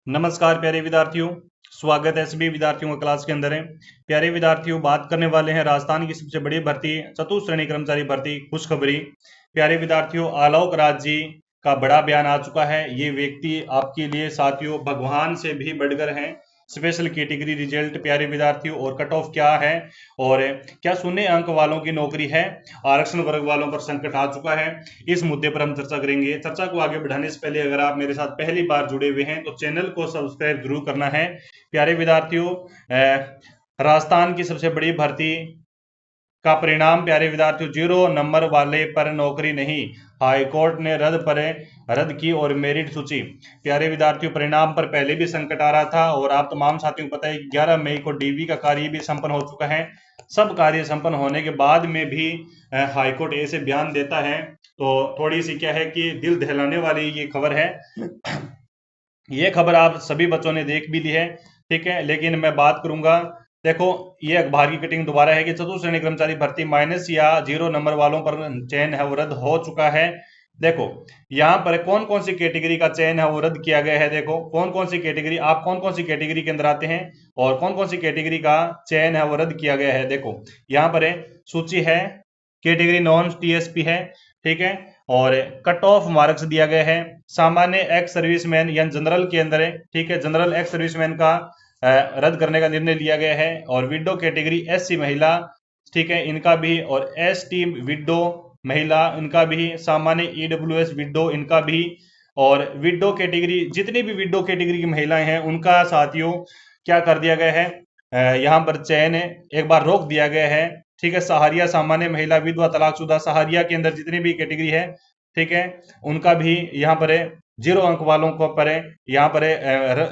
नमस्कार प्यारे विद्यार्थियों। स्वागत है सभी विद्यार्थियों का क्लास के अंदर है। प्यारे विद्यार्थियों, बात करने वाले हैं राजस्थान की सबसे बड़ी भर्ती चतुश्रेणी कर्मचारी भर्ती खुशखबरी। प्यारे विद्यार्थियों, आलोक राज जी का बड़ा बयान आ चुका है। ये व्यक्ति आपके लिए साथियों भगवान से भी बढ़कर हैं। स्पेशल कैटेगरी रिजल्ट प्यारे विद्यार्थियों, और कट ऑफ क्या है और क्या शून्य अंक वालों की नौकरी है, आरक्षण वर्ग वालों पर संकट आ चुका है। इस मुद्दे पर हम चर्चा करेंगे। चर्चा को आगे बढ़ाने से पहले अगर आप मेरे साथ पहली बार जुड़े हुए हैं तो चैनल को सब्सक्राइब जरूर करना है। प्यारे विद्यार्थियों, राजस्थान की सबसे बड़ी भर्ती का परिणाम प्यारे विद्यार्थियों, 0 नंबर वाले पर नौकरी नहीं, हाईकोर्ट ने रद्द की और मेरिट सूची। प्यारे विद्यार्थियों, परिणाम पर पहले भी संकट आ रहा था और आप तमाम साथियों को पता है कि 11 मई को डीवी का कार्य भी संपन्न हो चुका है। सब कार्य संपन्न होने के बाद में भी हाईकोर्ट ऐसे बयान देता है तो थोड़ी सी क्या है कि दिल दहलाने वाली ये खबर है। ये खबर आप सभी बच्चों ने देख भी ली है, ठीक है, लेकिन मैं बात करूंगा। देखो, ये अखबार की कटिंग दोबारा है कि चतुश्रेणी कर्मचारी भर्ती माइनस या 0 नंबर वालों पर चयन है वो रद्द हो चुका है। देखो, यहाँ पर कौन कौन सी कैटेगरी का चयन है वो रद्द किया गया है। देखो, कौन कौन सी कैटेगरी, आप कौन कौन सी कैटेगरी के अंदर आते हैं और कौन कौन सी कैटेगरी का चयन है वो रद्द किया गया है। देखो, यहाँ पर सूची है। कैटेगरी नॉन टीएसपी है, ठीक है, और कट ऑफ मार्क्स दिया गया है। सामान्य एक्स सर्विसमैन या जनरल के अंदर है, ठीक है, जनरल एक्स सर्विसमैन का रद्द करने का निर्णय लिया गया है। और विडो कैटेगरी एससी महिला, ठीक है, इनका भी, और एसटी विडो महिला इनका भी, सामान्य ईडब्ल्यूएस विडो इनका भी, और विडो कैटेगरी जितनी भी विडो कैटेगरी की महिलाएं हैं उनका साथियों क्या कर दिया गया है, यहाँ पर चयन एक बार रोक दिया गया है। ठीक है, सहारिया सामान्य महिला विधवा तलाकशुदा सहारिया के अंदर जितनी भी कैटेगरी है, ठीक है, उनका भी यहाँ पर 0 अंक वालों को पर यहाँ पर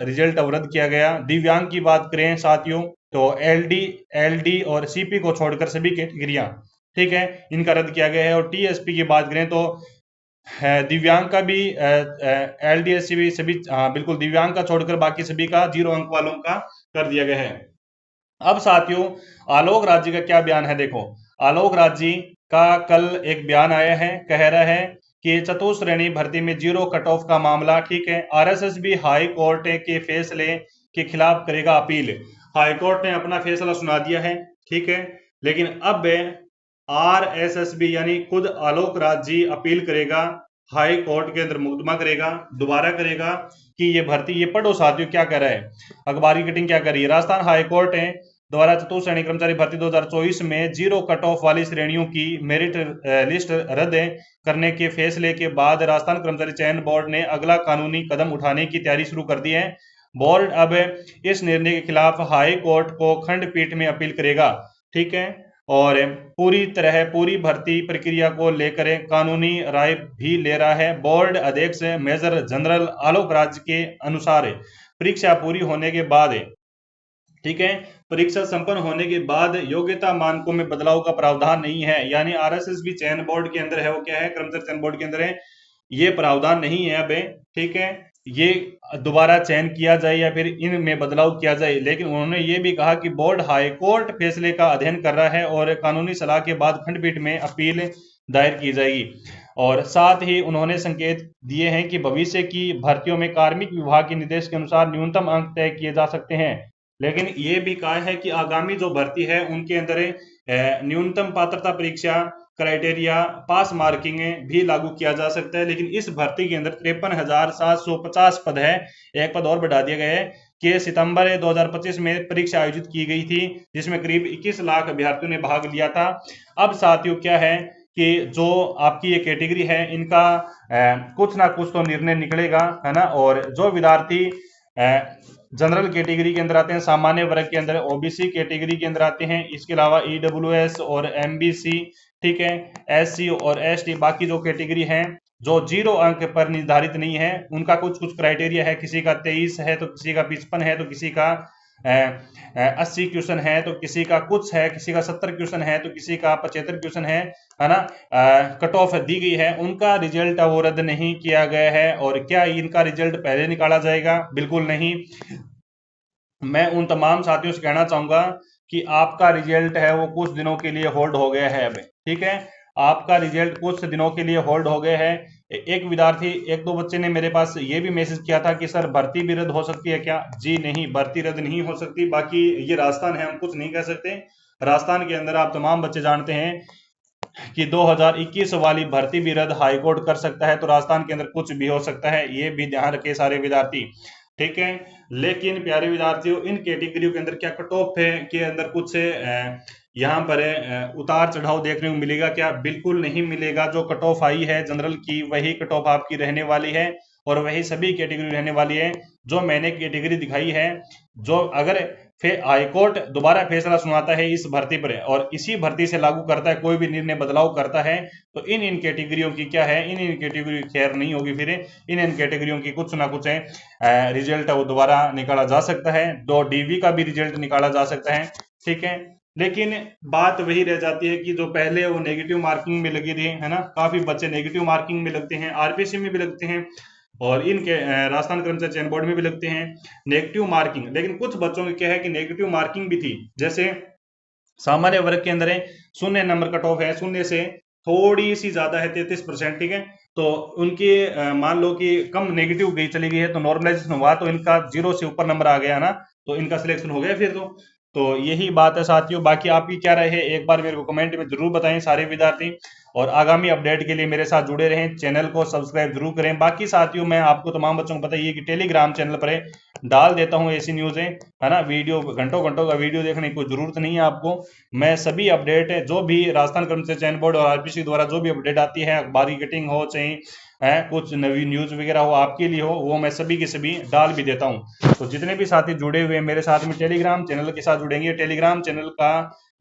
रिजल्ट अवरुद्ध किया गया। दिव्यांग की बात करें साथियों तो एलडी और सीपी को छोड़कर सभी कैटेगरियां, ठीक है, इनका रद्द किया गया है। और टीएसपी की बात करें तो दिव्यांग का भी एलडीएससी भी सभी, हाँ बिल्कुल, दिव्यांग का छोड़कर बाकी सभी का 0 अंक वालों का कर दिया गया है। अब साथियों, आलोक राज जी का क्या बयान है। देखो, आलोक राज जी का कल एक बयान आया है, कह रहा है कि चतुश्रेणी भर्ती में 0 कट ऑफ का मामला, ठीक है, आरएसएस भी हाई कोर्ट के फैसले के खिलाफ करेगा अपील। हाई कोर्ट ने अपना फैसला सुना दिया है, ठीक है, लेकिन अब आरएसएस भी यानी खुद आलोक राज जी अपील करेगा, हाई कोर्ट के अंदर मुकदमा करेगा, दोबारा करेगा कि ये भर्ती, ये पढ़ो साथियों क्या कह रहा है, अखबार की कटिंग क्या कर रही है। राजस्थान हाई कोर्ट है द्वारा चतुश्रेणी कर्मचारी भर्ती 2024 में 0 कट ऑफ वाली श्रेणियों की मेरिट लिस्ट रद्द करने के फैसले के बाद राजस्थान कर्मचारी चयन बोर्ड ने अगला कानूनी कदम उठाने की तैयारी शुरू कर दी है। बोर्ड अब इस निर्णय के खिलाफ हाई कोर्ट को खंडपीठ में अपील करेगा, ठीक है, और पूरी भर्ती प्रक्रिया को लेकर कानूनी राय भी ले रहा है। बोर्ड अध्यक्ष मेजर जनरल आलोक राज के अनुसार परीक्षा पूरी होने के बाद, ठीक है, परीक्षा संपन्न होने के बाद योग्यता मानकों में बदलाव का प्रावधान नहीं है। यानी आरएसएस भी चयन बोर्ड के अंदर है, वो क्या है, कर्मचारी चयन बोर्ड के अंदर है, ये प्रावधान नहीं है अब, ठीक है, ये दोबारा चयन किया जाए या फिर इनमें बदलाव किया जाए। लेकिन उन्होंने ये भी कहा कि बोर्ड हाईकोर्ट फैसले का अध्ययन कर रहा है और कानूनी सलाह के बाद खंडपीठ में अपील दायर की जाएगी। और साथ ही उन्होंने संकेत दिए हैं कि भविष्य की भर्तियों में कार्मिक विभाग के निर्देश के अनुसार न्यूनतम अंक तय किए जा सकते हैं। लेकिन ये भी कहा है कि आगामी जो भर्ती है उनके अंदर न्यूनतम पात्रता परीक्षा क्राइटेरिया पास मार्किंग भी लागू किया जा सकता है। लेकिन इस भर्ती के अंदर 53,750 पद है, एक पद और बढ़ा दिया गया है कि सितंबर 2025 में परीक्षा आयोजित की गई थी जिसमें करीब 21 लाख अभ्यर्थियों ने भाग लिया था। अब साथियों क्या है कि जो आपकी ये कैटेगरी है इनका कुछ ना कुछ तो निर्णय निकलेगा, है ना। और जो विद्यार्थी जनरल कैटेगरी के अंदर आते हैं, सामान्य वर्ग के अंदर, ओबीसी कैटेगरी के अंदर आते हैं, इसके अलावा ईडब्ल्यूएस और एमबीसी, ठीक है, एससी और एसटी, बाकी जो कैटेगरी हैं जो 0 अंक पर निर्धारित नहीं है उनका कुछ कुछ क्राइटेरिया है। किसी का 23 है तो किसी का 55 है तो किसी का 80 क्वेश्चन है तो किसी का कुछ है, किसी का 70 क्वेश्चन है तो किसी का 75 क्वेश्चन है ना। कट ऑफ दी गई है, उनका रिजल्ट वो रद्द नहीं किया गया है। और क्या इनका रिजल्ट पहले निकाला जाएगा? बिल्कुल नहीं। मैं उन तमाम साथियों से कहना चाहूंगा कि आपका रिजल्ट है वो कुछ दिनों के लिए होल्ड हो गया है अब, ठीक है, आपका रिजल्ट कुछ दिनों के लिए होल्ड हो गया है। एक विद्यार्थी, एक दो बच्चे ने मेरे पास ये भी मैसेज किया था कि सर भर्ती भी रद्द हो सकती है क्या? जी नहीं, भर्ती रद्द नहीं हो सकती। बाकी ये राजस्थान है, हम कुछ नहीं कह सकते। राजस्थान के अंदर आप तमाम बच्चे जानते हैं कि 2021 वाली भर्ती भी रद्द हाईकोर्ट कर सकता है, तो राजस्थान के अंदर कुछ भी हो सकता है, ये भी ध्यान रखे सारे विद्यार्थी, ठीक है। लेकिन प्यारे विद्यार्थियों, इन कैटेगरियों के अंदर क्या कट ऑफ है के अंदर कुछ यहाँ पर उतार चढ़ाव देखने को मिलेगा क्या? बिल्कुल नहीं मिलेगा। जो कट ऑफ आई है जनरल की, वही कट ऑफ आपकी रहने वाली है और वही सभी कैटेगरी रहने वाली है जो मैंने कैटेगरी दिखाई है। जो अगर फिर हाईकोर्ट दोबारा फैसला सुनाता है इस भर्ती पर और इसी भर्ती से लागू करता है, कोई भी निर्णय बदलाव करता है, तो इन कैटेगरियों की क्या है, इन कैटेगरी खैर नहीं होगी। फिर इन कैटेगरियों की कुछ ना कुछ रिजल्ट वो दोबारा निकाला जा सकता है, दो डीवी का भी रिजल्ट निकाला जा सकता है, ठीक है। लेकिन बात वही रह जाती है कि जो पहले वो नेगेटिव मार्किंग में लगी थी, है ना, काफी बच्चे नेगेटिव मार्किंग में लगते हैं, आरपीसी में भी लगते हैं और इनके राजस्थान कर्मचारी चयन बोर्ड में भी लगते हैं नेगेटिव मार्किंग। लेकिन कुछ बच्चों की क्या है कि नेगेटिव मार्किंग भी थी, जैसे सामान्य वर्ग के अंदर है 0 नंबर कट ऑफ है, 0 से थोड़ी सी ज्यादा है 33%, ठीक है। तो उनकी मान लो कि कम नेगेटिव गई चली गई है, तो नॉर्मलाइजेशन हुआ तो इनका 0 से ऊपर नंबर आ गया ना, तो इनका सिलेक्शन हो गया फिर तो यही बात है साथियों। बाकी आपकी क्या राय है, एक बार मेरे को कमेंट में जरूर बताएं सारे विद्यार्थी, और आगामी अपडेट के लिए मेरे साथ जुड़े रहें, चैनल को सब्सक्राइब जरूर करें। बाकी साथियों, मैं आपको तमाम बच्चों को बताइए कि टेलीग्राम चैनल पर डाल देता हूं ऐसी न्यूज़ें, है ना, वीडियो घंटों घंटों का वीडियो देखने की कोई जरूरत नहीं है आपको। मैं सभी अपडेट जो भी राजस्थान कर्मचारी चयन बोर्ड और आरपीसी द्वारा जो भी अपडेट आती है, अखबारी कटिंग हो चाहे है कुछ नवी न्यूज वगैरह हो आपके लिए हो, वो मैं सभी के सभी डाल भी देता हूं। तो जितने भी साथी जुड़े हुए हैं मेरे साथ में टेलीग्राम चैनल के साथ जुड़ेंगे, टेलीग्राम चैनल का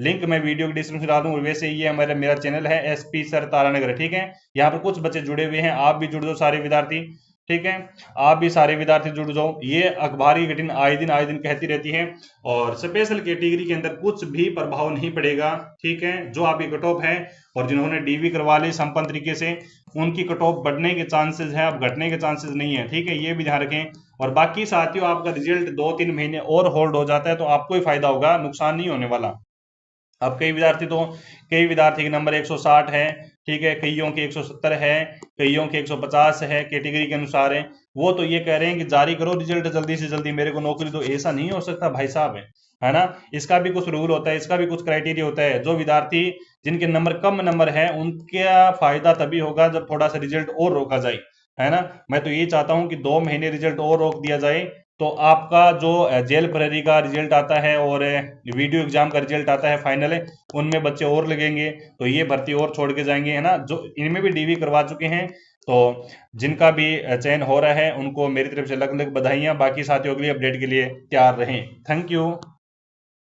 लिंक मैं वीडियो के डिस्क्रिप्शन में डाल दूं। वैसे ये मेरा चैनल है एसपी सर तारानगर, ठीक है। यहाँ पर कुछ बच्चे जुड़े हुए हैं, आप भी जुड़ जाओ सारे विद्यार्थी, ठीक है। आप भी सारे विद्यार्थी जुड़ जाओ, ये अखबारी घटन आए दिन कहती रहती है और स्पेशल कैटेगरी के अंदर कुछ भी प्रभाव नहीं पड़ेगा, ठीक है। जो आपकी कट ऑफ है और जिन्होंने डीवी करवा ली संपन्न तरीके से, उनकी कट ऑफ बढ़ने के चांसेस है, अब घटने के चांसेस नहीं है, ठीक है, ये भी ध्यान रखें। और बाकी साथियों, आपका रिजल्ट 2-3 महीने और होल्ड हो जाता है तो आपको ही फायदा होगा, नुकसान नहीं होने वाला। अब कई विद्यार्थी के नंबर 160 है, ठीक है, कईयों के 170 है, कईयों के 150 है, कैटेगरी के अनुसार है। वो तो ये कह रहे हैं कि जारी करो रिजल्ट जल्दी से जल्दी, मेरे को नौकरी दो। ऐसा नहीं हो सकता भाई साहब, है ना। इसका भी कुछ रूल होता है, इसका भी कुछ क्राइटेरिया होता है। जो विद्यार्थी जिनके नंबर कम नंबर है, उनका फायदा तभी होगा जब थोड़ा सा रिजल्ट और रोका जाए, है ना। मैं तो यही चाहता हूं कि 2 महीने रिजल्ट और रोक दिया जाए, तो आपका जो जेल प्रहरी का रिजल्ट आता है और वीडियो एग्जाम का रिजल्ट आता है फाइनल, उनमें बच्चे और लगेंगे, तो ये भर्ती और छोड़ के जाएंगे, है ना। जो इनमें भी डीवी करवा चुके हैं, तो जिनका भी चयन हो रहा है उनको मेरी तरफ से अलग अलग बधाइयां। बाकी साथियों के लिए अपडेट के लिए तैयार रहें। Thank you.